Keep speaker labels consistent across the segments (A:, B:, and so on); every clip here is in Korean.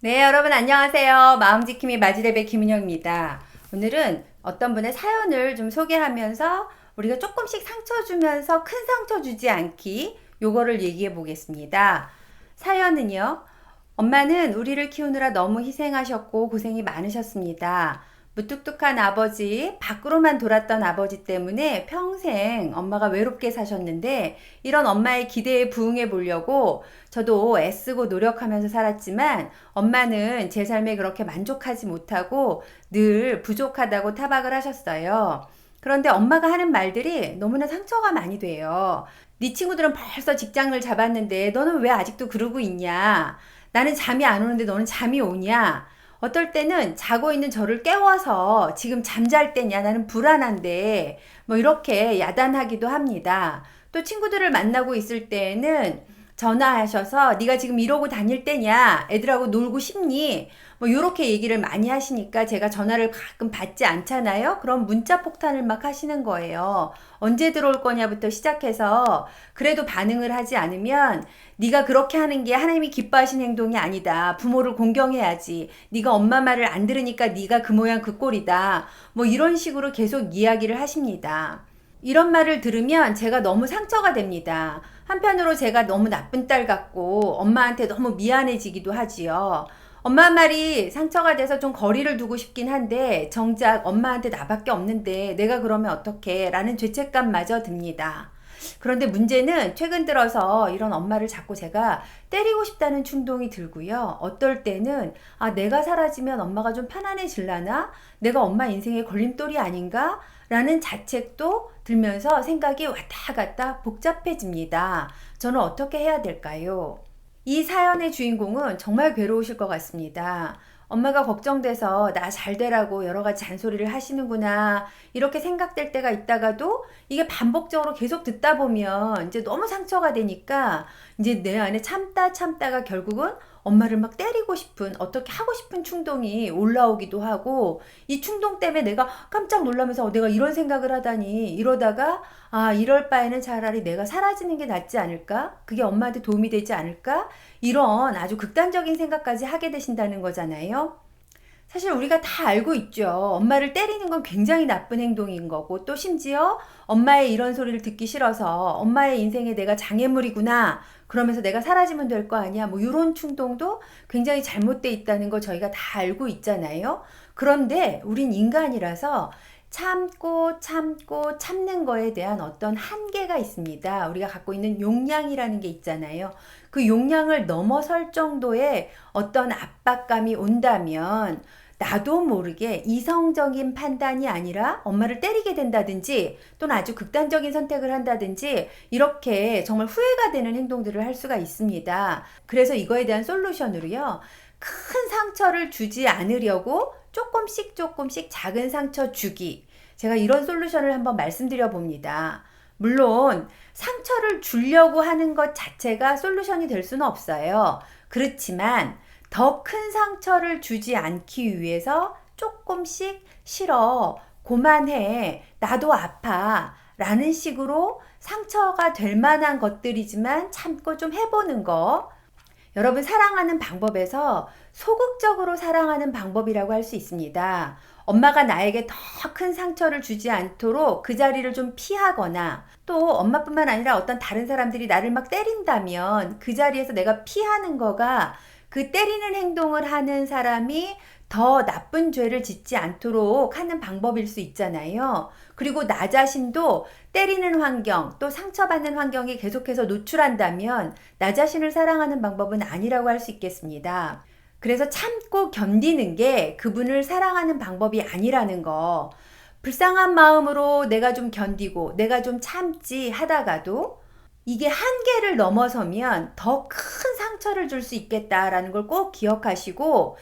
A: 네, 여러분 안녕하세요. 마음지킴이 마지레베 김은영입니다. 오늘은 어떤 분의 사연을 좀 소개하면서 우리가 조금씩 상처 주면서 큰 상처 주지 않기, 요거를 얘기해 보겠습니다. 사연은요. 엄마는 우리를 키우느라 너무 희생하셨고 고생이 많으셨습니다. 무뚝뚝한 아버지, 밖으로만 돌았던 아버지 때문에 평생 엄마가 외롭게 사셨는데, 이런 엄마의 기대에 부응해 보려고 저도 애쓰고 노력하면서 살았지만 엄마는 제 삶에 그렇게 만족하지 못하고 늘 부족하다고 타박을 하셨어요. 그런데 엄마가 하는 말들이 너무나 상처가 많이 돼요. 네 친구들은 벌써 직장을 잡았는데 너는 왜 아직도 그러고 있냐? 나는 잠이 안 오는데 너는 잠이 오냐? 어떨 때는 자고 있는 저를 깨워서 지금 잠잘 때냐? 나는 불안한데 뭐 이렇게 야단하기도 합니다. 또 친구들을 만나고 있을 때에는 전화하셔서 네가 지금 이러고 다닐 때냐? 애들하고 놀고 싶니? 뭐 이렇게 얘기를 많이 하시니까 제가 전화를 가끔 받지 않잖아요. 그럼 문자 폭탄을 막 하시는 거예요. 언제 들어올 거냐부터 시작해서 그래도 반응을 하지 않으면 네가 그렇게 하는 게 하나님이 기뻐하시는 행동이 아니다. 부모를 공경해야지. 네가 엄마 말을 안 들으니까 네가 그 모양 그 꼴이다. 뭐 이런 식으로 계속 이야기를 하십니다. 이런 말을 들으면 제가 너무 상처가 됩니다. 한편으로 제가 너무 나쁜 딸 같고 엄마한테 너무 미안해지기도 하지요. 엄마 말이 상처가 돼서 좀 거리를 두고 싶긴 한데 정작 엄마한테 나밖에 없는데 내가 그러면 어떡해? 라는 죄책감마저 듭니다. 그런데 문제는 최근 들어서 이런 엄마를 자꾸 제가 때리고 싶다는 충동이 들고요. 어떨 때는 내가 사라지면 엄마가 좀 편안해질라나? 내가 엄마 인생의 걸림돌이 아닌가? 라는 자책도 들면서 생각이 왔다 갔다 복잡해집니다. 저는 어떻게 해야 될까요? 이 사연의 주인공은 정말 괴로우실 것 같습니다. 엄마가 걱정돼서 나 잘 되라고 여러 가지 잔소리를 하시는구나 이렇게 생각될 때가 있다가도 이게 반복적으로 계속 듣다 보면 이제 너무 상처가 되니까 이제 내 안에 참다가 결국은 엄마를 막 때리고 싶은 어떻게 하고 싶은 충동이 올라오기도 하고 이 충동 때문에 내가 깜짝 놀라면서 내가 이런 생각을 하다니 이러다가 이럴 바에는 차라리 내가 사라지는 게 낫지 않을까? 그게 엄마한테 도움이 되지 않을까? 이런 아주 극단적인 생각까지 하게 되신다는 거잖아요. 사실 우리가 다 알고 있죠. 엄마를 때리는 건 굉장히 나쁜 행동인 거고 또 심지어 엄마의 이런 소리를 듣기 싫어서 엄마의 인생에 내가 장애물이구나 그러면서 내가 사라지면 될 거 아니야 뭐 이런 충동도 굉장히 잘못돼 있다는 거 저희가 다 알고 있잖아요. 그런데 우린 인간이라서 참고 참는 거에 대한 어떤 한계가 있습니다. 우리가 갖고 있는 용량이라는 게 있잖아요. 그 용량을 넘어설 정도의 어떤 압박감이 온다면 나도 모르게 이성적인 판단이 아니라 엄마를 때리게 된다든지 또는 아주 극단적인 선택을 한다든지 이렇게 정말 후회가 되는 행동들을 할 수가 있습니다. 그래서 이거에 대한 솔루션으로요. 큰 상처를 주지 않으려고 조금씩 작은 상처 주기. 제가 이런 솔루션을 한번 말씀드려 봅니다. 물론 상처를 주려고 하는 것 자체가 솔루션이 될 수는 없어요. 그렇지만 더 큰 상처를 주지 않기 위해서 조금씩 싫어, 고만해, 나도 아파 라는 식으로 상처가 될 만한 것들이지만 참고 좀 해보는 거. 여러분 사랑하는 방법에서 소극적으로 사랑하는 방법이라고 할 수 있습니다. 엄마가 나에게 더 큰 상처를 주지 않도록 그 자리를 좀 피하거나 또 엄마뿐만 아니라 어떤 다른 사람들이 나를 막 때린다면 그 자리에서 내가 피하는 거가 그 때리는 행동을 하는 사람이 더 나쁜 죄를 짓지 않도록 하는 방법일 수 있잖아요. 그리고 나 자신도 때리는 환경, 또 상처받는 환경에 계속해서 노출한다면 나 자신을 사랑하는 방법은 아니라고 할 수 있겠습니다. 그래서 참고 견디는 게 그분을 사랑하는 방법이 아니라는 거. 불쌍한 마음으로 내가 좀 견디고 내가 좀 참지 하다가도 이게 한계를 넘어서면 더 큰 상처를 줄 수 있겠다라는 걸 꼭 기억하시고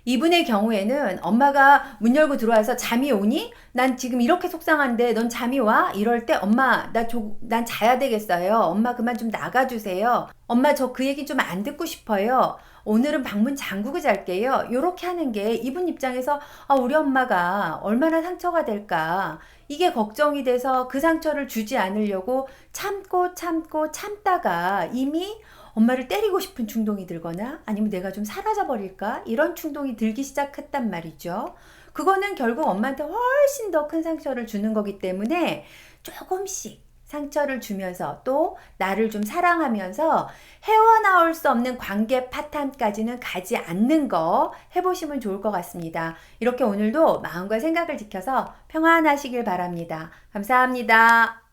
A: 이분의 경우에는 엄마가 문 열고 들어와서 잠이 오니? 난 지금 이렇게 속상한데 넌 잠이 와? 이럴 때 엄마 난 자야 되겠어요. 엄마 그만 좀 나가주세요. 엄마 저 그 얘기 좀 안 듣고 싶어요. 오늘은 방문 잠그고 잘게요. 요렇게 하는 게 이분 입장에서 우리 엄마가 얼마나 상처가 될까. 이게 걱정이 돼서 그 상처를 주지 않으려고 참고 참다가 이미 엄마를 때리고 싶은 충동이 들거나 아니면 내가 좀 사라져 버릴까? 이런 충동이 들기 시작했단 말이죠. 그거는 결국 엄마한테 훨씬 더 큰 상처를 주는 거기 때문에 조금씩 상처를 주면서 또 나를 좀 사랑하면서 헤어나올 수 없는 관계 파탄까지는 가지 않는 거 해보시면 좋을 것 같습니다. 이렇게 오늘도 마음과 생각을 지켜서 평안하시길 바랍니다. 감사합니다.